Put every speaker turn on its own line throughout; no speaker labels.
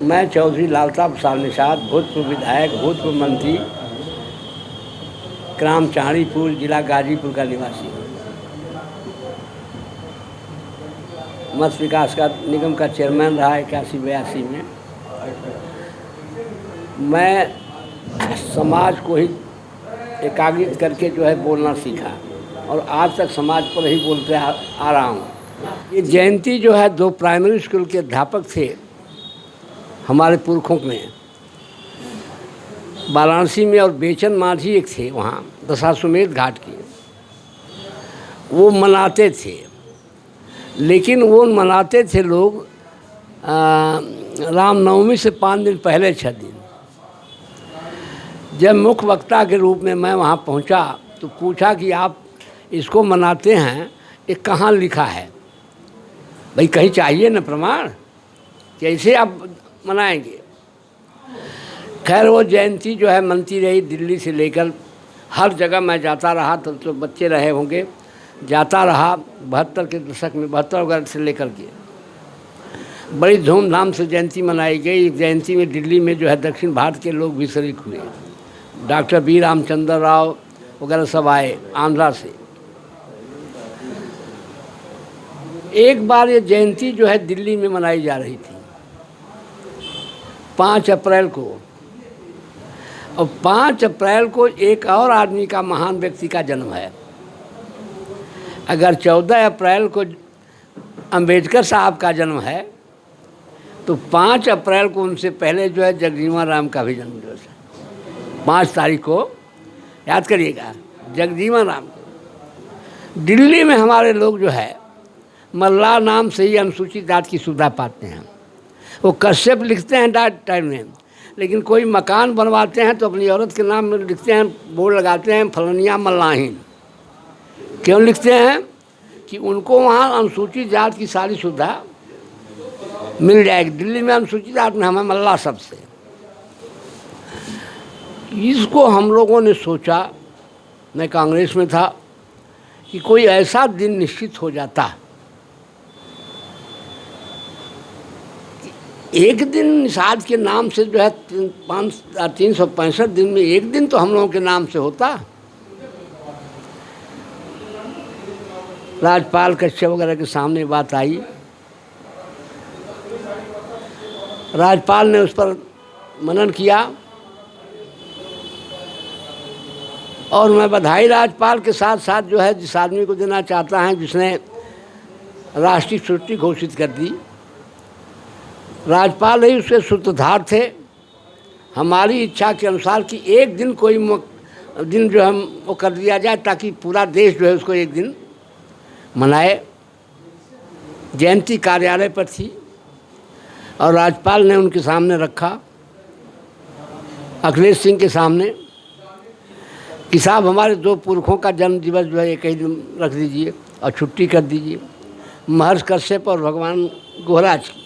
मैं चौधरी लालता प्रसाद निषाद, भूतपूर्व विधायक, भूतपूर्व मंत्री, ग्राम चाँड़ीपुर, जिला गाजीपुर का निवासी हूँ। मत्स्य विकास का निगम का चेयरमैन रहा 81-82 में। मैं समाज को ही एकाग्रित करके जो है बोलना सीखा और आज तक समाज पर ही बोलते आ रहा हूँ। ये जयंती जो है 2 प्राइमरी स्कूल के अध्यापक थे हमारे पुरखों में, वाराणसी में, और बेचन माझी एक थे वहाँ दशाश्वमेध घाट के, वो मनाते थे। लेकिन वो मनाते थे लोग रामनवमी से 5 दिन पहले, 6 दिन। जब मुख्य वक्ता के रूप में मैं वहाँ पहुँचा तो पूछा कि आप इसको मनाते हैं, ये कहाँ लिखा है? भाई कहीं चाहिए न प्रमाण, कैसे आप मनाएंगे? खैर वो जयंती जो है मनती रही, दिल्ली से लेकर हर जगह मैं जाता रहा। तो बच्चे रहे होंगे, जाता रहा 72 के दशक में, 72 वगैरह से लेकर के बड़ी धूमधाम से जयंती मनाई गई। जयंती में दिल्ली में जो है दक्षिण भारत के लोग भी शरीक हुए। डॉक्टर बी रामचंद्र राव वगैरह सब आए आंध्रा से। एक बार ये जयंती जो है दिल्ली में मनाई जा रही थी 5 अप्रैल को, और 5 अप्रैल को एक और आदमी का, महान व्यक्ति का जन्म है। अगर 14 अप्रैल को अंबेडकर साहब का जन्म है तो 5 अप्रैल को उनसे पहले जो है जगजीवन राम का भी जन्म दिवस है। 5 तारीख को याद करिएगा, जगजीवन राम को। दिल्ली में हमारे लोग जो है मल्लाह नाम से ही अनुसूचित जाति की सुविधा पाते हैं। वो कश्यप लिखते हैं टाइम में, लेकिन कोई मकान बनवाते हैं तो अपनी औरत के नाम में लिखते हैं, बोर्ड लगाते हैं फलनिया मल्लाहीन। क्यों लिखते हैं? कि उनको वहाँ अनुसूचित जाति की सारी सुविधा मिल जाएगी। दिल्ली में अनुसूचित जाति में हमें मल्लाह सबसे। इसको हम लोगों ने सोचा, मैं कांग्रेस में था, कि कोई ऐसा दिन निश्चित हो जाता, एक दिन निषाद के नाम से जो है 365 दिन में एक दिन तो हम लोगों के नाम से होता। राज्यपाल कश्यप वगैरह के सामने बात आई, राज्यपाल ने उस पर मनन किया, और मैं बधाई राज्यपाल के साथ साथ जो है जिस आदमी को देना चाहता है जिसने राष्ट्रीय छुट्टी घोषित कर दी। राज्यपाल ही उसके सूत्रधार थे। हमारी इच्छा के अनुसार कि एक दिन कोई दिन जो हम वो कर दिया जाए ताकि पूरा देश जो है उसको एक दिन मनाए। जयंती कार्यालय पर थी और राज्यपाल ने उनके सामने रखा, अखिलेश सिंह के सामने, कि साहब हमारे 2 पुरखों का जन्म दिवस जो है एक ही दिन रख दीजिए और छुट्टी कर दीजिए, महर्षि कश्यप और भगवान गोहराज की।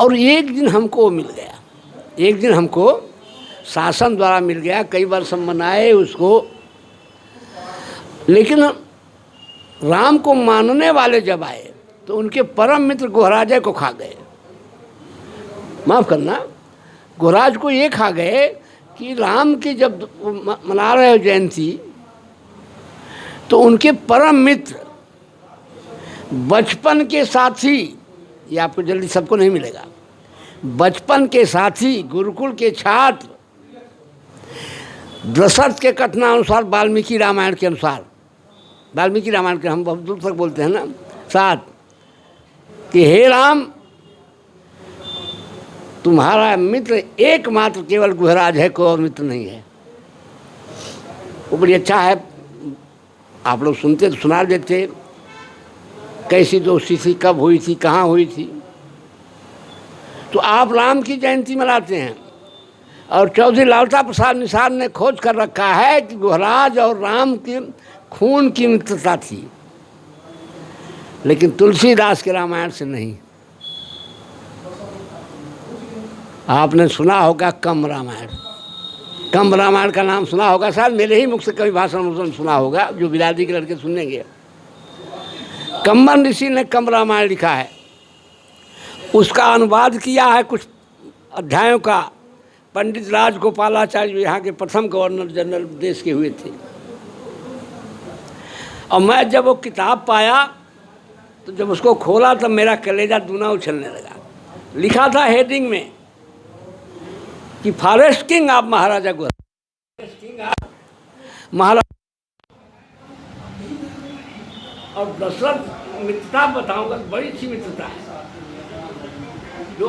और एक दिन हमको मिल गया, एक दिन हमको शासन द्वारा मिल गया। कई वर्ष हम मनाए उसको, लेकिन राम को मानने वाले जब आए तो उनके परम मित्र गोहराज को खा गए। माफ़ करना, गोहराज को ये खा गए कि राम की जब मना रहे हो जयंती तो उनके परम मित्र, बचपन के साथी, ये आपको जल्दी सबको नहीं मिलेगा, बचपन के साथी, गुरुकुल के छात्र, दशरथ के कथनानुसार, वाल्मीकि रामायण के अनुसार, वाल्मीकि रामायण के हम बहुत दूर तक बोलते हैं ना साथ, कि हे राम तुम्हारा मित्र एकमात्र केवल गुहराज है, कोई और मित्र नहीं है। वो बड़ी अच्छा है, आप लोग सुनते तो सुना देते, कैसी दोस्ती थी, कब हुई थी, कहाँ हुई थी। तो आप राम की जयंती मनाते हैं और चौधरी लालता प्रसाद निषाद ने खोज कर रखा है कि गुहराज और राम के खून की मित्रता थी, लेकिन तुलसीदास के रामायण से नहीं। आपने सुना होगा कम्ब रामायण, कम्ब रामायण का नाम सुना होगा, शायद मेरे ही मुख से कभी भाषण सुना होगा, जो बिलादी के लड़के सुनेंगे। कम्बन ऋषि ने कम्ब रामायण लिखा है। उसका अनुवाद किया है कुछ अध्यायों का पंडित राजगोपालाचार्य, जो यहाँ के प्रथम गवर्नर जनरल देश के हुए थे। और मैं जब वो किताब पाया तो जब उसको खोला तब मेरा कलेजा दूना उछलने लगा। लिखा था हेडिंग में कि फॉरेस्ट किंग ऑफ महाराजा महाराजा। और दशरथ मित्रता बताऊंगा, बड़ी सी मित्रता है जो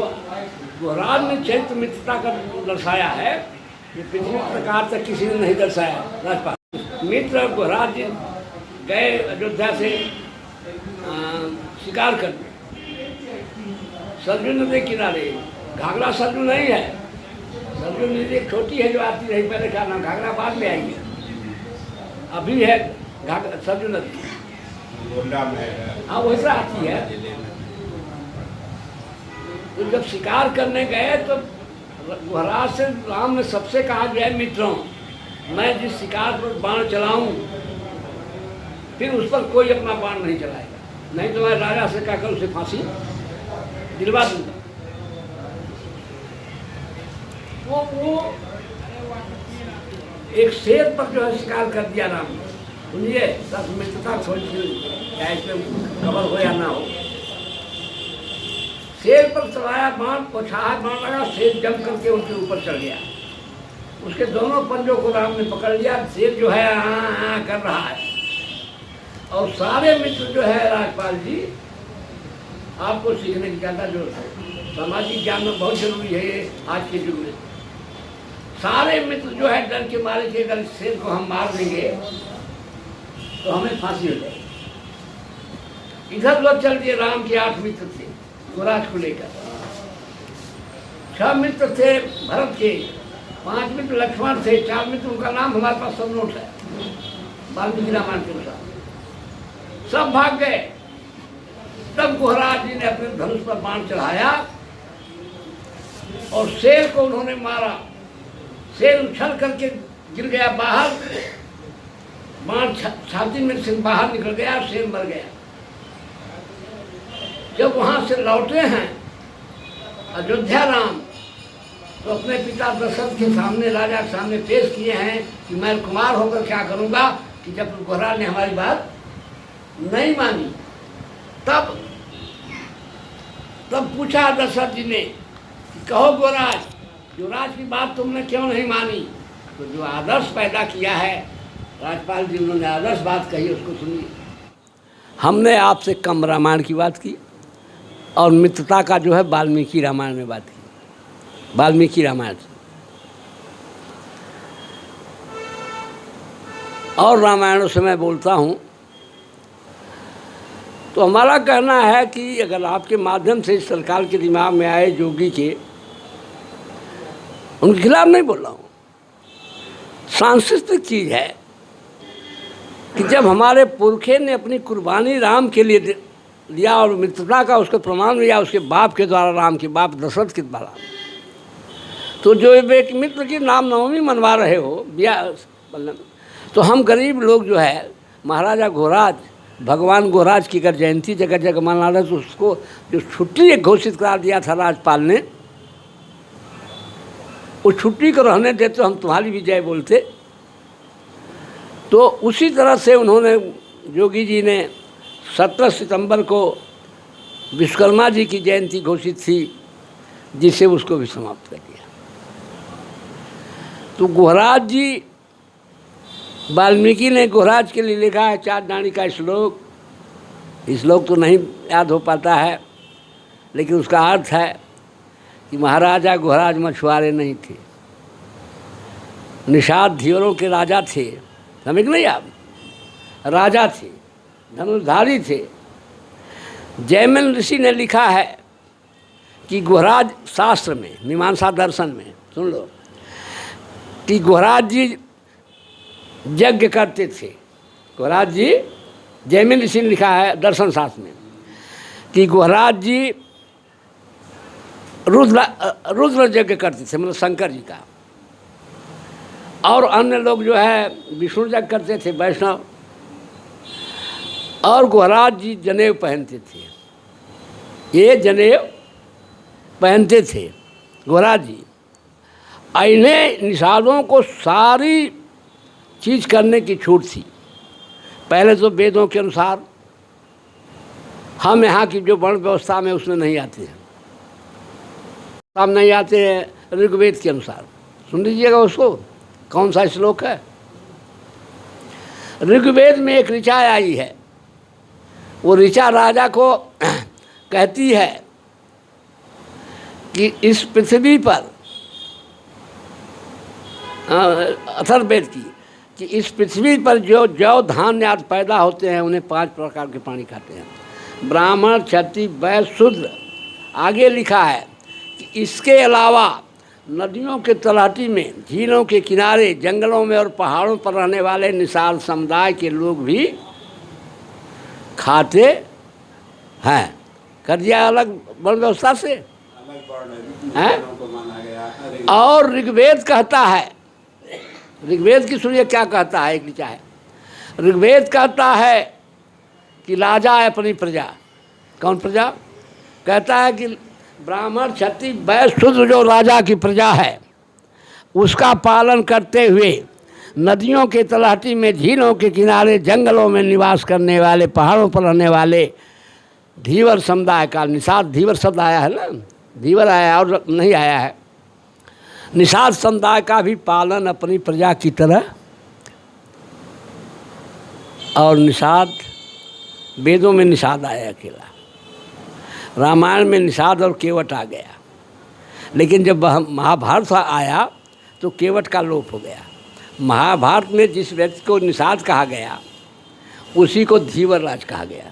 गुहराज ने चरित्र मित्रता का दर्शाया है, ये पिछले प्रकार तक किसी ने नहीं दर्शाया। राजपाल मित्र गुहराज जी गए अयोध्या से शिकार करने सरजू नदी किनारे। घाघरा सरजू नहीं है, सरजू नदी एक छोटी है जो आती रही पहले का नाम, घाघरा बाद में आई है, अभी है सरजू नदी। हाँ वैसा आती है। तो जब शिकार करने गए तो गुहराज से राम ने सबसे कहा जो है मित्रों, मैं जिस शिकार पर बाण चलाऊं फिर उस पर कोई अपना बाण नहीं चलाएगा, नहीं तो मैं राजा से कहकर उसे फांसी दिलवा दूंगा। वो एक शेर पर जो है शिकार कर दिया राम ने। सुनिए सब मित्रता थोड़ी सी या इसमें खबर हो या ना हो। शेर पर चलाया बाण, पोछाया बाण लगा, शेर जम करके उनके ऊपर चढ़ गया। उसके दोनों पंजों को राम ने पकड़ लिया। शेर जो है हाँ कर रहा है। और सारे मित्र जो है राजपाल जी, आपको सीखने की ज़्यादा जरूरत है, सामाजिक ज्ञान में बहुत जरूरी है ये आज के युग में। सारे मित्र जो है डर के मारे थे अगर शेर को हम मार देंगे तो हमें फांसी हो जाएगी। इधर लोग चल दिए। राम के 8 मित्र थे गुहराज को लेकर। 6 मित्र थे भरत के, 5 मित्र लक्ष्मण थे, 4 मित्र उनका नाम हमारे पास सब नोट है वाल्मीकि रामायण के अनुसार। सब भाग गए। तब गुहराज जी ने अपने धनुष पर बाण चढ़ाया और शेर को उन्होंने मारा। शेर उछल करके गिर गया बाहर, बाण छाती में से बाहर निकल गया, शेर मर गया। जब वहां से लौटे हैं अयोध्या राम, तो अपने पिता दशरथ के सामने, राजा के सामने पेश किए हैं कि मैं कुमार होकर क्या करूंगा कि जब गुहराज ने हमारी बात नहीं मानी। तब पूछा दशरथ जी ने कि कहो गुहराज, युवराज की बात तुमने क्यों नहीं मानी? तो जो आदर्श पैदा किया है राजपाल जी, उन्होंने आदर्श बात कही, उसको सुनिए। हमने आपसे कम रामायण की बात की और मित्रता का जो है वाल्मीकि रामायण में बात की। वाल्मीकि रामायण से और रामायणों से मैं बोलता हूँ तो हमारा कहना है कि अगर आपके माध्यम से सरकार के दिमाग में आए जोगी के, उनके खिलाफ नहीं बोल रहा हूँ, सांस्कृतिक चीज़ है कि जब हमारे पुरखे ने अपनी कुर्बानी राम के लिए दिया और मित्रता का उसको प्रमाण दिया उसके बाप के द्वारा, राम के बाप दशरथ के द्वारा, तो जो एक मित्र की नाम नवमी मनवा रहे हो तो हम गरीब लोग जो है महाराजा गुहराज, भगवान गुहराज की अगर जयंती जगह जगह मना रहे तो उसको जो छुट्टी एक घोषित करा दिया था राजपाल ने, उस छुट्टी को रहने देते तो हम तुम्हारी विजय बोलते। तो उसी तरह से उन्होंने, जोगी जी ने 17 सितंबर को विश्वकर्मा जी की जयंती घोषित थी, जिसे उसको भी समाप्त कर दिया। तो गुहराज जी, वाल्मीकि ने गुहराज के लिए लिखा है 4 डाणी का श्लोक। श्लोक तो नहीं याद हो पाता है, लेकिन उसका अर्थ है कि महाराजा गुहराज मछुआरे नहीं थे, निषाद धीवरों के राजा थे। समझ नहीं आप, राजा थे, धनुर्धारी थे। जयमिन ऋषि ने लिखा है कि गुहराज शास्त्र में, मीमांसा दर्शन में सुन लो, कि गुहराज जी यज्ञ करते थे। गुहराज जी, जयमिन ऋषि ने लिखा है दर्शन शास्त्र में कि गुहराज जी रुद्र यज्ञ करते थे, मतलब शंकर जी का, और अन्य लोग जो है विष्णु यज्ञ करते थे, वैष्णव। और गुहराज जी जनेऊ पहनते थे। ये जनेऊ पहनते थे गोरा जी। इन्हें निषादों को सारी चीज़ करने की छूट थी। पहले तो वेदों के अनुसार, हम यहाँ की जो वर्ण व्यवस्था में उसमें नहीं आते हैं, हम नहीं आते हैं ऋग्वेद के अनुसार। सुन लीजिएगा उसको, कौन सा श्लोक है। ऋग्वेद में एक ऋचा आई है, वो ऋचा राजा को कहती है कि इस पृथ्वी पर, अथर्ववेद की, कि इस पृथ्वी पर जो जौ धान्य आदि पैदा होते हैं उन्हें 5 प्रकार के प्राणी खाते हैं, ब्राह्मण, क्षत्रिय, वैश्य, शूद्र। आगे लिखा है कि इसके अलावा नदियों के तलहटी में, झीलों के किनारे, जंगलों में और पहाड़ों पर रहने वाले निषाद समुदाय के लोग भी खाते हैं। कर दिया अलग वर्ण व्यवस्था से हैं। और ऋग्वेद कहता है, ऋग्वेद की सुनिए क्या कहता है, एक ऋचा है। ऋग्वेद कहता है कि राजा है अपनी प्रजा, कौन प्रजा, कहता है कि ब्राह्मण, क्षत्रिय, वैश्य, शूद्र जो राजा की प्रजा है उसका पालन करते हुए नदियों के तलहटी में, झीलों के किनारे, जंगलों में निवास करने वाले, पहाड़ों पर रहने वाले धीवर समुदाय का, निषाद धीवर शब्द आया है ना, धीवर आया और नहीं आया है, निषाद समुदाय का भी पालन अपनी प्रजा की तरह। और निषाद, वेदों में निषाद आया अकेला, रामायण में निषाद और केवट आ गया, लेकिन जब महाभारत आया तो केवट का लोप हो गया। महाभारत में जिस व्यक्ति को निषाद कहा गया उसी को धीवर राज कहा गया।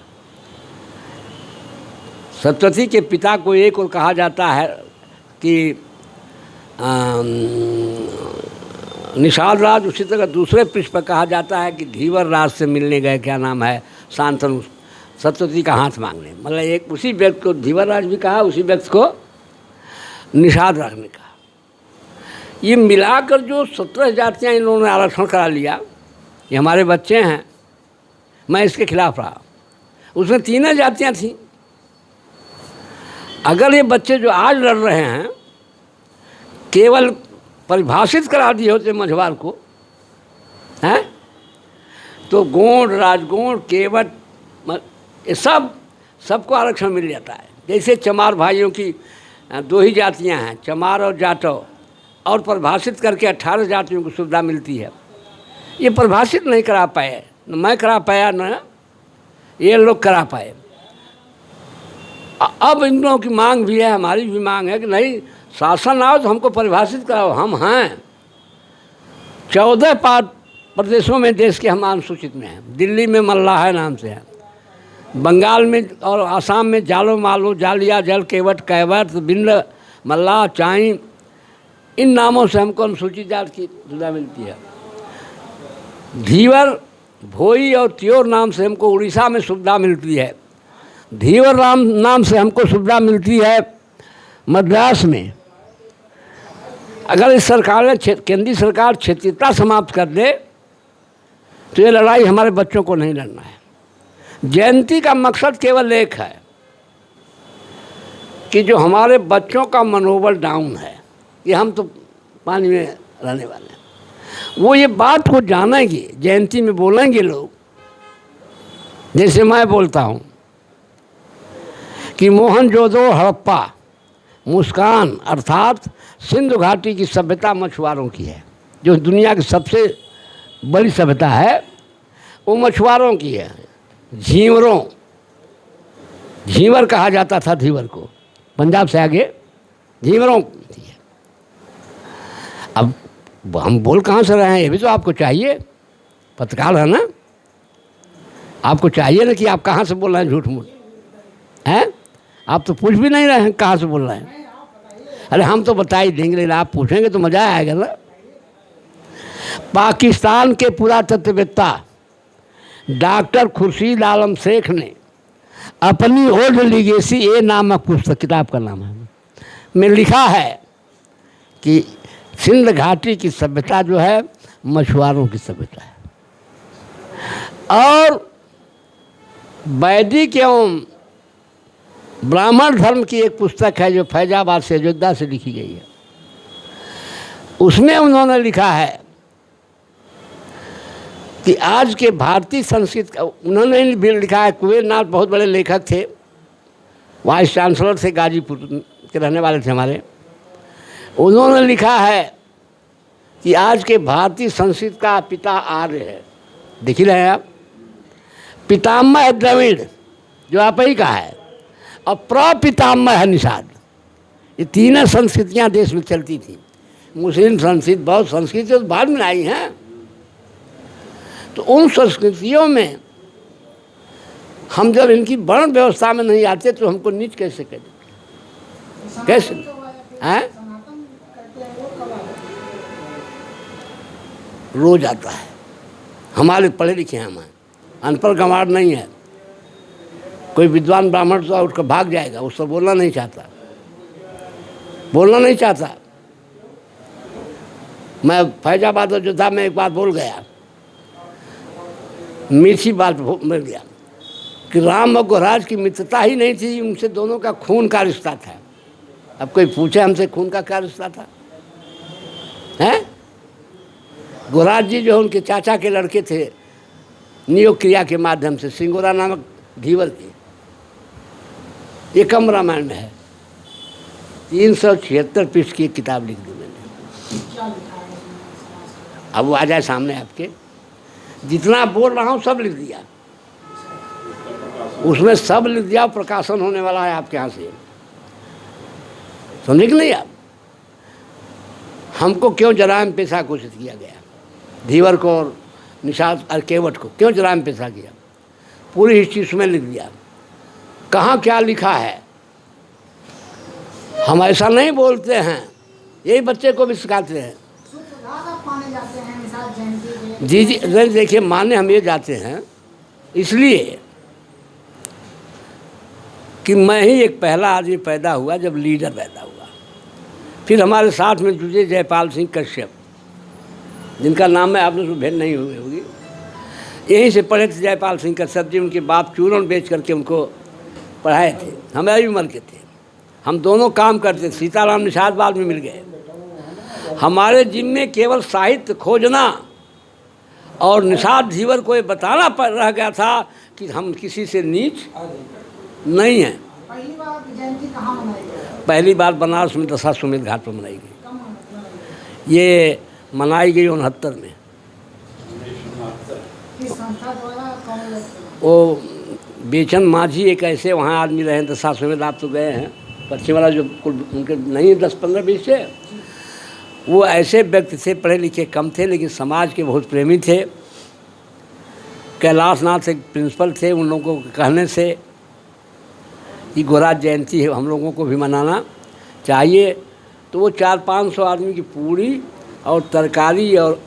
सत्यवती के पिता को एक और कहा जाता है कि निषाद राज, उसी तरह दूसरे पृष्ठ पर कहा जाता है कि धीवर राज से मिलने गए, क्या नाम है, शांतनु, सत्यवती का हाथ मांगने। मतलब एक उसी व्यक्ति को धीवर राज भी कहा, उसी व्यक्ति को निषाद राज ने कहा। ये मिलाकर जो 17 जातियाँ इन्होंने आरक्षण करा लिया, ये हमारे बच्चे हैं, मैं इसके खिलाफ रहा। उसमें 3 जातियाँ थीं। अगर ये बच्चे जो आज लड़ रहे हैं केवल परिभाषित करा दिए होते मझवार को, हैं, तो गोंड, राजगोंड, केवट, ये सबको आरक्षण मिल जाता है। जैसे चमार भाइयों की 2 ही जातियां हैं, चमार और जाटव, और परिभाषित करके 18 जातियों को सुविधा मिलती है। ये परिभाषित नहीं करा पाए, न मैं करा पाया, न ये लोग करा पाए। अब इन लोगों की मांग भी है, हमारी भी मांग है कि नहीं, शासन आओ तो हमको परिभाषित कराओ। हम हैं 14 प्रदेशों में देश के हम अनुसूचित में हैं। दिल्ली में मल्लाह नाम से है, बंगाल में और आसाम में जालो, मालो, जालिया, जल, केवट, कैवट, बिंद, मल्लाह, चाई, इन नामों से हमको अनुसूचित जाति की सुविधा मिलती है। धीवर, भोई और त्योर नाम से हमको उड़ीसा में सुविधा मिलती है। धीवर नाम से हमको सुविधा मिलती है मद्रास में। अगर इस सरकार ने, केंद्रीय सरकार क्षेत्रीयता समाप्त कर दे तो ये लड़ाई हमारे बच्चों को नहीं लड़ना है। जयंती का मकसद केवल एक है कि जो हमारे बच्चों का मनोबल डाउन है, ये हम तो पानी में रहने वाले हैं, वो ये बात को जानेंगे, जयंती में बोलेंगे लोग, जैसे मैं बोलता हूँ कि मोहनजोदड़ो, हड़प्पा, मुस्कान अर्थात सिंधु घाटी की सभ्यता मछुआरों की है। जो दुनिया की सबसे बड़ी सभ्यता है वो मछुआरों की है। झींवरों, झींवर कहा जाता था धीवर को, पंजाब से आगे झींवरों की है। अब हम बोल कहाँ से रहे हैं, ये भी तो आपको चाहिए, पत्रकार है ना, आपको चाहिए ना कि आप कहाँ से बोल रहे हैं, झूठ मूठ हैं। आप तो पूछ भी नहीं रहे हैं कहाँ से बोल रहे हैं। अरे हम तो बता ही देंगे, लेकिन आप पूछेंगे तो मज़ा आएगा ना। पाकिस्तान के पुरातत्ववेत्ता डॉक्टर खुर्शीद आलम शेख ने अपनी ओल्ड लीगेसी ए नामक पुस्तक, किताब का नाम है, में लिखा है कि सिंध घाटी की सभ्यता जो है मछुआरों की सभ्यता है। और वैदिक एवं ब्राह्मण धर्म की एक पुस्तक है जो फैजाबाद से अयोध्या से लिखी गई है। उसमें उन्होंने लिखा है कि आज के भारतीय संस्कृत, उन्होंने भी लिखा है, कुबेर नाथ बहुत बड़े लेखक थे, वाइस चांसलर थे, गाजीपुर के रहने वाले थे हमारे। उन्होंने लिखा है कि आज के भारतीय संस्कृत का पिता आर्य है। देख ही रहे हैं आप, पितामह द्रविड़ जो आप ही का है, और प्रपितामह है निषाद। ये तीनों संस्कृतियाँ देश में चलती थी। मुस्लिम संस्कृत, बौद्ध संस्कृति तो बाद में आई हैं। तो उन संस्कृतियों में हम जब इनकी वर्ण व्यवस्था में नहीं आते तो हमको नीच कैसे करें? कैसे हैं? रोज आता है। हमारे पढ़े लिखे हैं, हमारे अनपढ़ गंवार नहीं है। कोई विद्वान ब्राह्मण तो उठकर भाग जाएगा, उससे बोलना नहीं चाहता, बोलना नहीं चाहता। मैं फैजाबाद और अयोध्या में एक बात बोल गया, मीठी बात मिल गया कि राम और गुहराज की मित्रता ही नहीं थी, उनसे दोनों का खून का रिश्ता था। अब कोई पूछे हमसे खून का क्या रिश्ता था? हैं? गुहराज जी जो उनके चाचा के लड़के थे, नियोग क्रिया के माध्यम से, सिंगोरा नामक धीवर के, ये कम रामायण में है। 376 पृष्ठ की एक किताब लिख दी मैंने। अब वो आ जाए सामने आपके, जितना बोल रहा हूँ सब लिख दिया उसमें, सब लिख दिया। प्रकाशन होने वाला है आपके यहाँ से, समझे कि नहीं आप? हमको क्यों जराइम पेशा घोषित किया गया? धीवर को और निषाद और केवट को क्यों जराइम पेशा किया? पूरी हिस्ट्री उसमें लिख दिया। कहाँ क्या लिखा है? हम ऐसा नहीं बोलते हैं, यही बच्चे को भी सिखाते हैं। जी जी, देखिए, माने हम ये जाते हैं इसलिए कि मैं ही एक पहला आदमी पैदा हुआ जब लीडर पैदा हुआ। फिर हमारे साथ में जुड़े जयपाल सिंह कश्यप, जिनका नाम में आपने तो भेद नहीं हुई होगी। यहीं से पढ़े थे जयपाल सिंह कश्यप जी। उनके बाप चूरण बेच करके उनको पढ़ाए थे, हमारी उम्र के थे। हम दोनों काम करते। सीताराम निषाद बाद में मिल गए। हमारे जिम्मे केवल साहित्य खोजना और निषाद धीवर को ये बताना रह गया था कि हम किसी से नीच नहीं हैं।
पहली बार जयंती कहाँ मनाई गई?
पहली बार बनारस में दशाश्वमेध घाट पर मनाई गई। ये मनाई गई 69 में।
किस संस्था द्वारा?
वो बेचन माझी एक ऐसे वहाँ आदमी रहे हैं, दशाश्वमेध आप तो गए हैं, पश्चिम वाला जो कुल उनके नहीं 10-15-20 से, वो ऐसे व्यक्ति थे, पढ़े लिखे कम थे लेकिन समाज के बहुत प्रेमी थे। कैलाश नाथ एक प्रिंसिपल थे, उन लोगों के कहने से कि गुहराज जयंती है, हम लोगों को भी मनाना चाहिए। तो वो 400-500 आदमी की पूरी और तरकारी और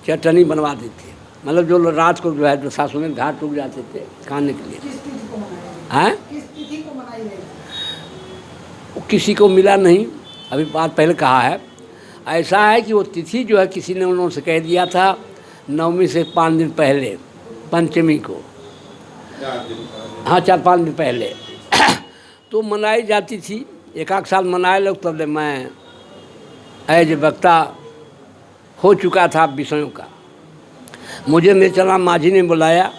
चटनी बनवा देते, मतलब जो रात को जो है दशाश्वमेध घाट रुक जाते थे खाने के लिए।
किस तिथि को मनाई?
हैं?
किस तिथि को मनाई गई?
किसी को मिला नहीं, अभी बात पहले कहा है। ऐसा है कि वो तिथि जो है किसी ने उन्होंने से कह दिया था 9वीं से 5 दिन पहले, पंचमी को, हाँ 4-5 दिन पहले तो मनाई जाती थी। एक साल मनाए लोग, तब मैं एज वक्ता हो चुका था विषयों का। मुझे मेचला माझी ने बुलाया,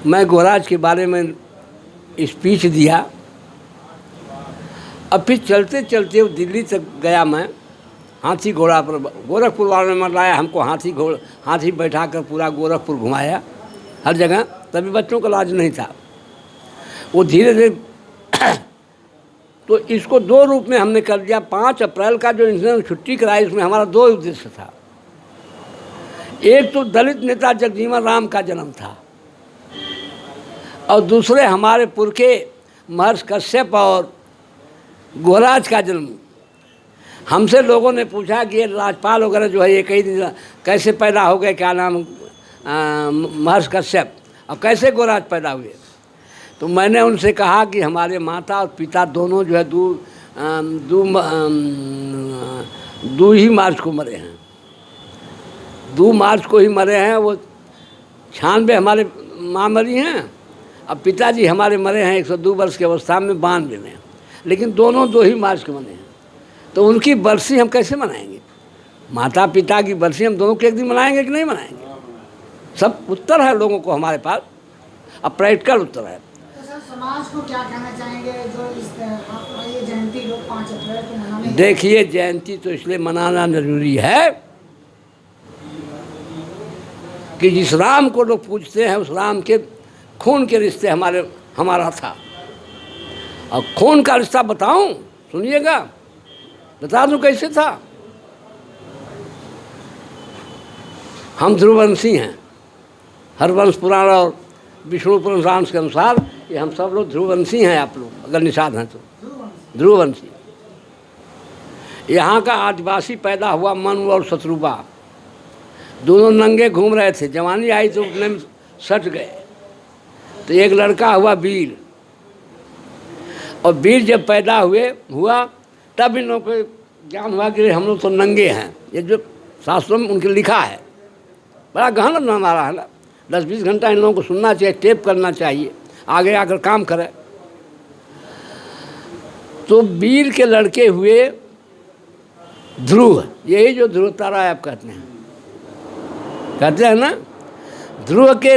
मैं गुहराज के बारे में स्पीच दिया। अब फिर चलते चलते वो दिल्ली तक गया मैं, हाथी घोड़ा पर। गोरखपुर वालों ने लाया हमको, हाथी बैठा कर पूरा गोरखपुर घुमाया हर जगह। तभी बच्चों का इलाज नहीं था। वो धीरे धीरे तो इसको 2 रूप में हमने कर दिया। 5 अप्रैल का जो इन्होंने छुट्टी कराई, इसमें हमारा 2 उद्देश्य था। एक तो दलित नेता जगजीवन राम का जन्म था, और दूसरे हमारे पुरखे महर्षि कश्यप और गुहराज का जन्म। हमसे लोगों ने पूछा कि ये राजपाल वगैरह जो है ये कई दिन कैसे पैदा हो गए, क्या नाम महर्षि कश्यप, और कैसे गुहराज पैदा हुए। तो मैंने उनसे कहा कि हमारे माता और पिता दोनों जो है 2 ही मार्च को मरे हैं, 2 मार्च को ही मरे हैं। वो 96 हमारे माँ मरी हैं, अब पिताजी हमारे मरे हैं 102 वर्ष की अवस्था में 92 में, लेकिन दोनों 2 ही मार्च के मरे हैं, तो उनकी बरसी हम कैसे मनाएंगे? माता पिता की बरसी हम दोनों के एक दिन मनाएंगे कि नहीं मनाएंगे? सब उत्तर है लोगों को हमारे पास, अब प्रैक्टिकल उत्तर है।
तो सर समाज को क्या कहना चाहेंगे जो ये जयंती लोग 5 अप्रैल को मनाने?
देखिए, जयंती तो इसलिए मनाना जरूरी है कि जिस राम को लोग पूजते हैं उस राम के खून के रिश्ते हमारा था। और खून का रिश्ता बताऊं, सुनिएगा, बता दूं कैसे था। हम ध्रुवंशी हैं, हरवंश पुराण और विष्णु पुराण के अनुसार ये हम सब लोग ध्रुवंशी हैं। आप लोग अगर निषाद हैं तो ध्रुवंशी। यहाँ का आदिवासी पैदा हुआ मनु और शत्रुबा, दोनों नंगे घूम रहे थे, जवानी आई तो अपने में सट गए। तो एक लड़का हुआ वीर, और वीर जब पैदा हुआ तब इन लोगों को ज्ञान हुआ कि हम लोग तो नंगे हैं। ये जो शास्त्रों में उनके लिखा है, बड़ा गहन हमारा है ना। 10-20 घंटा इन लोगों को सुनना चाहिए, टेप करना चाहिए, आगे आकर काम करें। तो वीर के लड़के हुए ध्रुव, यही जो ध्रुव तारा आप कहते हैं ना। ध्रुव के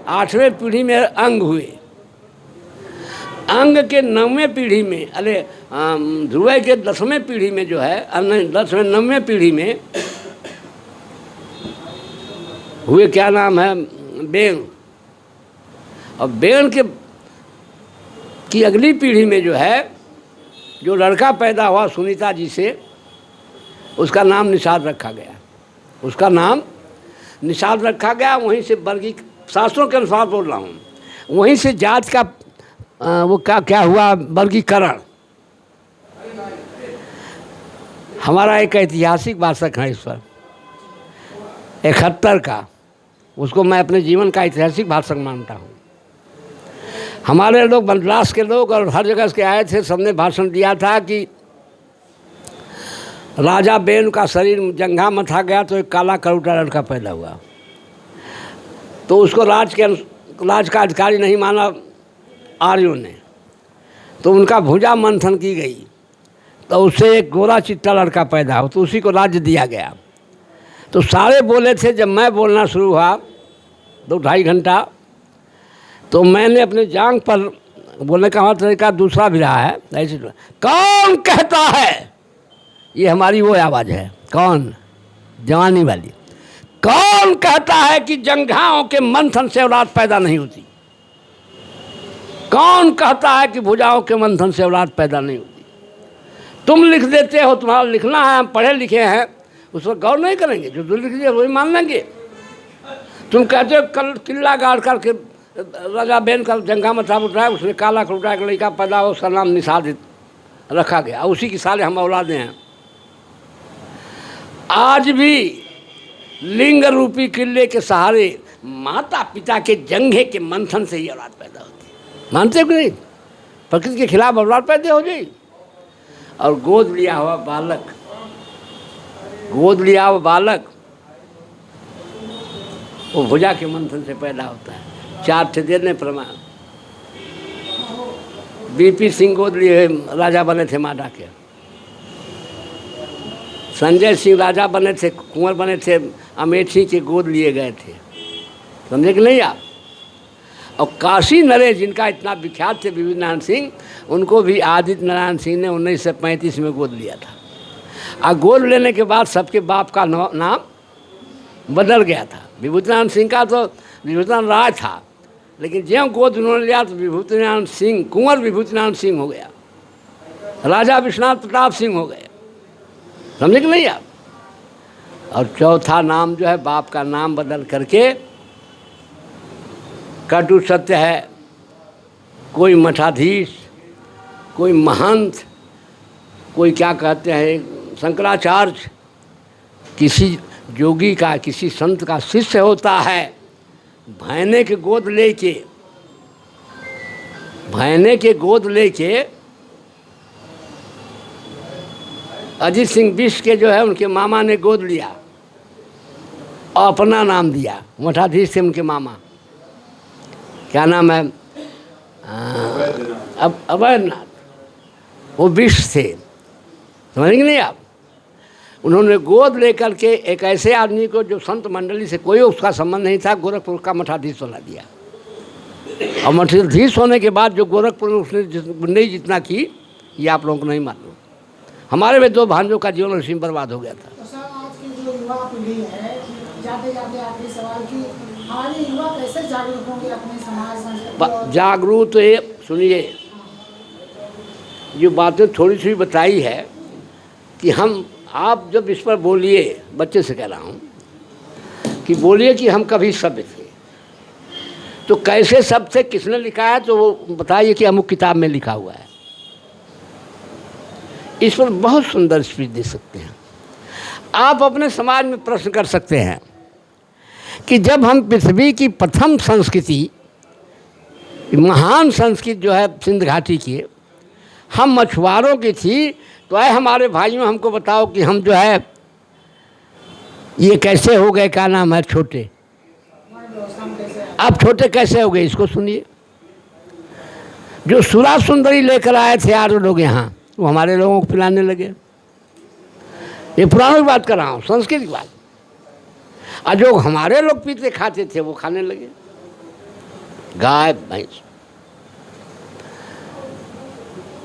8वें पीढ़ी में अंग हुए, अंग के 9वें पीढ़ी में, अरे ध्रुव के 10वें पीढ़ी में जो है, 10वें 9वें पीढ़ी में हुए, क्या नाम है, बेन। और बेन की अगली पीढ़ी में जो है, जो लड़का पैदा हुआ सुनीता जी से, उसका नाम निषाद रखा गया, उसका नाम निषाद रखा गया। वहीं से वर्गी, शास्त्रों के अनुसार बोल रहा हूँ, वहीं से जात का वो क्या हुआ, वर्गीकरण। हमारा एक ऐतिहासिक वार्षिक है इस पर 71 का, उसको मैं अपने जीवन का ऐतिहासिक भाषक मानता हूँ। हमारे लोग मद्रास के लोग और हर जगह से आए थे, सबने भाषण दिया था कि राजा बेन का शरीर जंघा मथा गया तो एक काला करूटा लड़का पैदा हुआ। तो उसको राज का अधिकारी नहीं माना आर्यों ने, तो उनका भुजा मंथन की गई, तो उससे एक गोरा चिट्टा लड़का पैदा हो, तो उसी को राज्य दिया गया। तो सारे बोले थे, जब मैं बोलना शुरू हुआ 2-2.5 घंटा, तो मैंने अपने जांघ पर बोलने का तरीका दूसरा भी रहा है, ऐसे कौन कहता है, ये हमारी वो आवाज़ है, कौन, जवानी वाली, कौन कहता है कि जंघाओं के मंथन से औलाद पैदा नहीं होती? कौन कहता है कि भुजाओं के मंथन से औलाद पैदा नहीं होती? तुम लिख देते हो, तुम्हारा लिखना है, हम पढ़े लिखे हैं, उस पर गौर नहीं करेंगे, जो लिख दिया वही मान लेंगे। तुम कहते हो कल किला गाड़ करके राजा बेन का जंघा मथा उठाया, उसने काला करूटा एक लड़का पैदा हो, उसका नाम निषाद रखा गया, उसी की साले हम औलादे हैं। आज भी लिंग रूपी किले के सहारे माता पिता के जंघे के मंथन से ही औलाद पैदा होती है, मानते हो कि नहीं? प्रकृति के खिलाफ औलाद पैदा हो जाए। और गोद लिया हुआ बालक वो भुजा के मंथन से पैदा होता है। 4 थे देने प्रमाण। बीपी सिंह गोद लिए राजा बने थे माडा के, संजय सिंह राजा बने थे, कुंवर बने थे, अमेठी के गोद लिए गए थे, समझे कि नहीं आप? और काशी नरेश जिनका इतना विख्यात थे विभूति नारायण सिंह, उनको भी आदित्य नारायण सिंह ने 1935 में गोद लिया था। और गोद लेने के बाद सबके बाप का नाम बदल गया था। विभूति नारायण सिंह का तो विभूति नारायण राय था, लेकिन ज्यों गोद उन्होंने लिया तो विभूति नारायण सिंह, कुंवर विभूति नारायण सिंह हो गया, राजा विश्वनाथ प्रताप सिंह हो गए, समझे कि नहीं आप? और चौथा नाम जो है बाप का नाम बदल करके, कटु सत्य है, कोई मठाधीश, कोई महंत, कोई क्या कहते हैं शंकराचार्य, किसी जोगी का, किसी संत का शिष्य होता है, भैने के गोद लेके अजीत सिंह बिष्ट के जो है उनके मामा ने गोद लिया और अपना नाम दिया, मठाधीश थे उनके मामा, क्या नाम है, अब अवैधनाथ वो विष थे, समझेंगे नहीं आप। उन्होंने गोद लेकर के एक ऐसे आदमी को जो संत मंडली से कोई उसका संबंध नहीं था, गोरखपुर का मठाधीश बना दिया। और मठाधीश होने के बाद जो गोरखपुर में उसने गुंडई जितना की, ये आप लोगों को नहीं मालूम। हमारे में 2 भांजों का जीवन उसी में बर्बाद हो गया था।
तो सर आज की जो युवा पीढ़ी है, जाते जाते आखिरी सवाल की, हमारे युवा कैसे जागरूक होंगे अपने समाज संस्कृति?
जागरूक तो ये सुनिए, जो बातें थोड़ी सी बताई है कि हम आप जब इस पर बोलिए, बच्चे से कह रहा हूँ कि बोलिए कि हम कभी सभ्य थे, तो कैसे शब्द थे, किसने लिखा है, तो वो बताइए कि अमुक किताब में लिखा हुआ है। इस पर बहुत सुंदर स्पीच दे सकते हैं। आप अपने समाज में प्रश्न कर सकते हैं कि जब हम पृथ्वी की प्रथम संस्कृति, महान संस्कृति जो है सिंध घाटी की, हम मछुआरों की थी, तो आए हमारे भाइयों हमको बताओ कि हम जो है ये कैसे हो गए, क्या नाम है, छोटे। आप छोटे कैसे हो गए, इसको सुनिए। जो सुरा सुंदरी लेकर आए थे 8 लोग यहाँ, वो हमारे लोगों को पिलाने लगे। ये पुरानों की बात कर रहा हूँ, संस्कृत की बात। और जो हमारे लोग पीते खाते थे वो खाने लगे, गाय भैंस।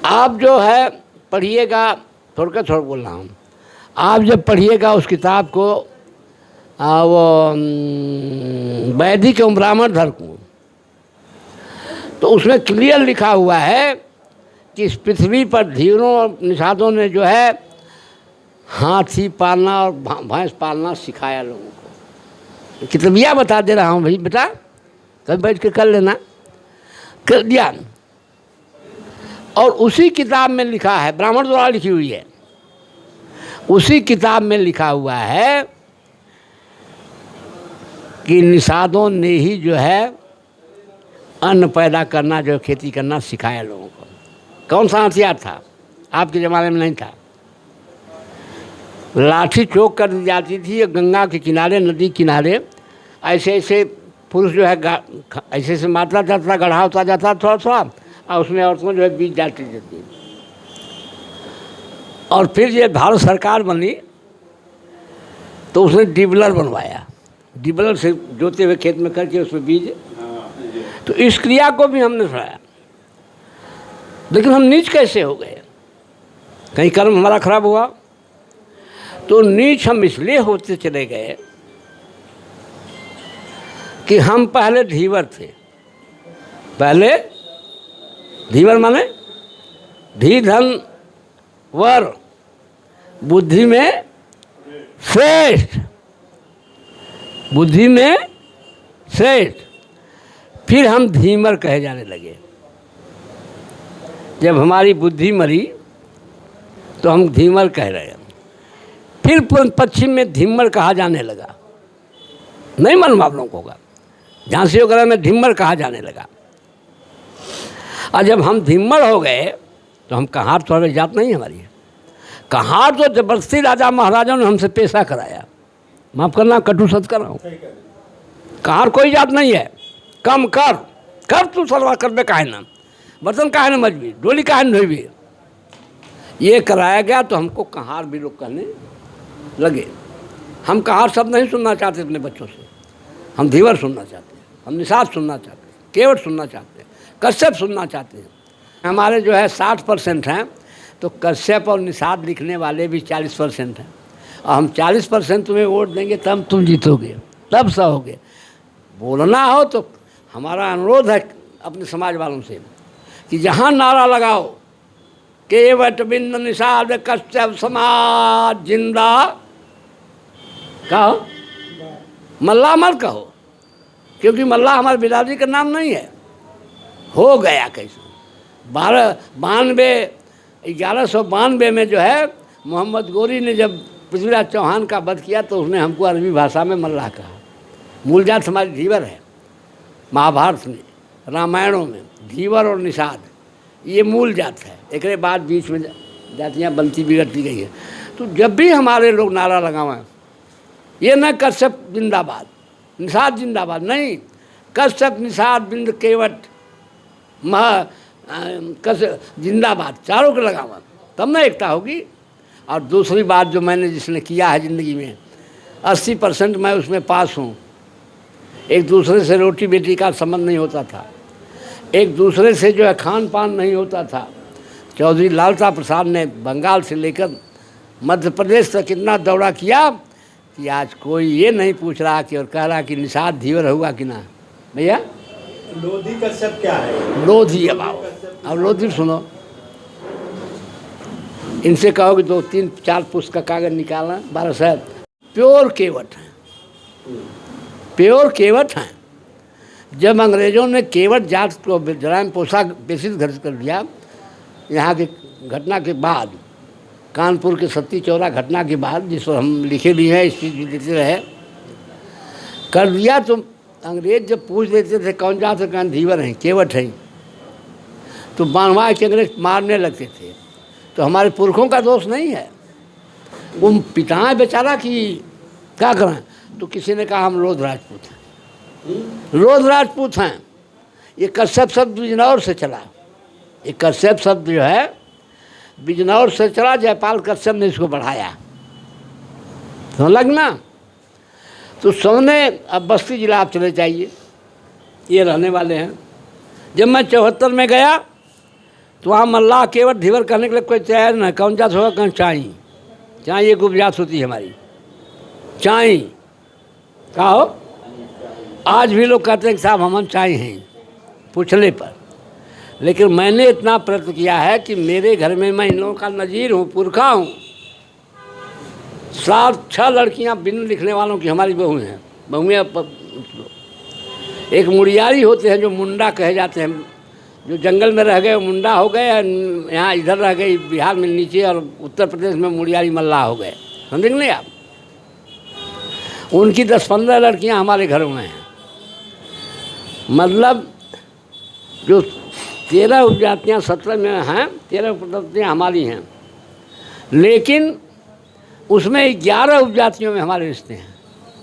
आप जो है पढ़िएगा, थोड़ा बोल रहा हूँ, आप जब पढ़िएगा उस किताब को, वो वैदिक एवं ब्राह्मण धर्म को, तो उसमें क्लियर लिखा हुआ है कि इस पृथ्वी पर धीरों और निषादों ने जो है हाथी पालना और भैंस पालना सिखाया लोगों को। किताबिया बता दे रहा हूँ भाई बेटा, कभी बैठ के कर लेना, कर दिया। और उसी किताब में लिखा है, ब्राह्मण द्वारा लिखी हुई है, उसी किताब में लिखा हुआ है कि निषादों ने ही जो है अन्न पैदा करना, जो खेती करना सिखाया लोगों को। कौन सा हथियार था, आपके ज़माने में नहीं था। लाठी चोक कर दी जाती थी, गंगा के किनारे, नदी किनारे ऐसे ऐसे पुरुष जो है ऐसे ऐसे मारता जाता, गढ़ा होता जाता थोड़ा थोड़ा, और उसमें औरतों जो है बीज डालती जाती। और फिर ये भारत सरकार बनी तो उसने डिबलर बनवाया, डिबलर से जोते हुए खेत में करके उसमें बीज। तो इस क्रिया को भी हमने सुनाया। लेकिन हम नीच कैसे हो गए, कहीं कर्म हमारा खराब हुआ? तो नीच हम इसलिए होते चले गए कि हम पहले धीवर थे। पहले धीवर माने धी धन वर, बुद्धि में श्रेष्ठ, बुद्धि में श्रेष्ठ। फिर हम धीमर कहे जाने लगे। जब हमारी बुद्धि मरी तो हम धीमर कह रहे हैं। फिर पश्चिम में धीमर कहा जाने लगा, नहीं मालूम आप लोगों को, झांसी वगैरह में धीमर कहा जाने लगा। और जब हम धीमर हो गए तो हम कहार तो जात नहीं हमारी है। कहार तो जबरदस्ती राजा महाराजाओं ने हमसे पेशा कराया, माफ़ करना कटु सच कर रहा हूँ। कहार कोई जात नहीं है। कम कर कर तू सलवार कर दे, काहे ना बर्तन काहे ना मजबी, डोली काहे ना धोबी, ये कराया गया। तो हमको कहार भी लोग कहने लगे। हम कहार शब्द नहीं सुनना चाहते अपने बच्चों से, हम धीवर सुनना चाहते हैं, हम निषाद सुनना चाहते हैं, केवट सुनना चाहते हैं, कश्यप सुनना चाहते हैं। हमारे जो है 60% हैं, तो कश्यप और निषाद लिखने वाले भी 40% हैं। और हम 40% तुम्हें वोट देंगे तब तुम जीतोगे, तब सहोगे। बोलना हो तो हमारा अनुरोध है अपने समाज वालों से कि जहाँ नारा लगाओ केवट बिंद निषाद कश्यप समाज जिंदा, कहो मल्ला मत कहो, क्योंकि मल्ला हमारे बिरादरी का नाम नहीं है। हो गया कैसे 1192 में जो है मोहम्मद गोरी ने जब पृथ्वीराज चौहान का वध किया तो उसने हमको अरबी भाषा में मल्ला कहा। मूल जात हमारी धीवर है। महाभारत में, रामायणों में धीवर और निषाद ये मूल जात है। एक बाद बीच में जातियाँ बनती बिगड़ती गई है। तो जब भी हमारे लोग नारा लगावें, ये न कश्यप जिंदाबाद निषाद जिंदाबाद, नहीं, कश्यप निषाद बिंद केवट जिंदाबाद, चारों को लगावा, तब ना एकता होगी। और दूसरी बात जो मैंने जिसने किया है ज़िंदगी में, 80% मैं उसमें पास हूँ। एक दूसरे से रोटी बेटी का संबंध नहीं होता था, एक दूसरे से जो है खान पान नहीं होता था। चौधरी लालता प्रसाद ने बंगाल से लेकर मध्य प्रदेश तक इतना दौरा किया कि आज कोई ये नहीं पूछ रहा कि और कह रहा कि निषाद धीवर हुआ कि ना। भैया
लोधी कश्यप क्या है?
लोधी, अब लोधी सुनो, इनसे कहो कि 2, 3, 4 पुस्तक का कागज निकालना। 12 साहब प्योर केवट हैं, प्योर केवट हैं। जब अंग्रेज़ों ने केवट जात को जराम पोशाक बेसिस घर कर दिया, यहाँ की घटना के बाद, कानपुर के सत्ती चौरा घटना के बाद, जिस पर हम लिखे भी हैं, स्पीच भी देते रहे, कर दिया, तो अंग्रेज़ जब पूछ देते थे कौन जात है, कौन धीवर हैं, केवट हैं, तो बानवा के अंग्रेज मारने लगते थे। तो हमारे पुरखों का दोष नहीं है, वो पिताएं बेचारा कि क्या करें। तो किसी ने कहा हम लोध राजपूत हैं, लोध राजपूत हैं। ये कश्यप शब्द बिजनौर से चला, ये कश्यप शब्द जो है बिजनौर से चला, जयपाल कश्यप ने इसको बढ़ाया, तो लगना। तो सोने अब बस्ती जिला आप चले जाइए, ये रहने वाले हैं। जब मैं 74 में गया तो वहाँ मल्लाह केवट धीवर करने के लिए कोई तैयार नहीं। कौन जात होगा, कौन चाई, चाई एक उपजात होती है हमारी, चाई क्या हो। आज भी लोग कहते हैं कि साहब हम चाई हैं पूछने पर, लेकिन मैंने इतना प्रयत्न किया है कि मेरे घर में मैं इन लोगों का नज़ीर हूँ, पुरखा हूँ। 7-6 लड़कियाँ बिन लिखने वालों की हमारी बहू हैं, बहुएँ। एक मुड़ियारी होते हैं जो मुंडा कहे जाते हैं, जो जंगल में रह गए मुंडा हो गए, यहाँ इधर रह गए बिहार में नीचे, और उत्तर प्रदेश में मुड़ियारी मल्लाह हो गए, समझ नहीं आप। उनकी 10-15 लड़कियाँ हमारे घरों में हैं। मतलब जो 13 उपजातियाँ 17 में हैं, 13 उपजातियाँ हमारी हैं, लेकिन उसमें 11 उपजातियों में हमारे रिश्ते हैं।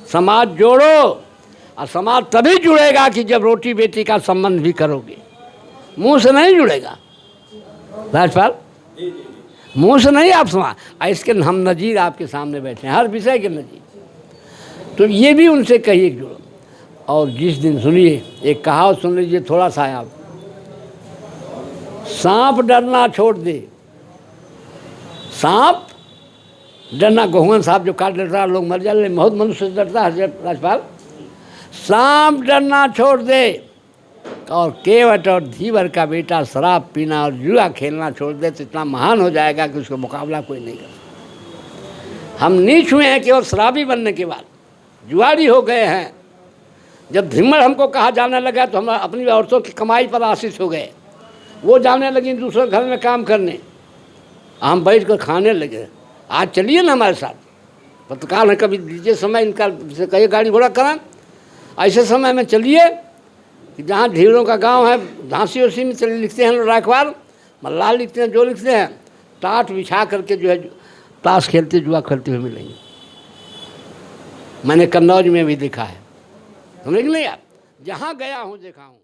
समाज जोड़ो, और समाज तभी जुड़ेगा कि जब रोटी बेटी का संबंध भी करोगे। मुंह से नहीं जुड़ेगा राजपाल, मुंह से नहीं आप समाज। इसके हम नज़ीर आपके सामने बैठे हैं, हर विषय के नज़ीर। तो ये भी उनसे कहिए जुड़ो। और जिस दिन सुनिए, एक कहावत सुन लीजिए थोड़ा सा आप, सांप डरना छोड़ दे, सांप डरना, गोहुन साहब जो काट लेता है लोग मर जाते, बहुत मनुष्य से डरता है राजपाल। सांप डरना छोड़ दे, और केवट और धीवर का बेटा शराब पीना और जुआ खेलना छोड़ दे, तो इतना महान हो जाएगा कि उसका मुकाबला कोई नहीं कर सकता। हम नीच हुए हैं केवल शराबी बनने के बाद, जुआरी हो गए हैं। जब धिम्मड़ हमको कहा जाने लगा तो हम अपनी औरतों की कमाई पर आश्रित हो गए। वो जाने लगी दूसरे घर में काम करने, हम बैठ कर खाने लगे। आज चलिए ना हमारे साथ, पत्रकार है, कभी दीजिए समय, इनका कहिए गाड़ी घोड़ा कराएं, ऐसे समय में चलिए कि जहाँ ढीलों का गांव है, झांसी उसी में चलिए, लिखते हैं लोग राखवार, मल्लाह लिखते हैं, जो लिखते हैं, टाट बिछा करके जो है ताश खेलते जुआ खेलते हुए मिलेंगे। मैंने कन्नौज में भी देखा है, समझ नहीं आप, जहाँ गया हूँ देखा हूँ।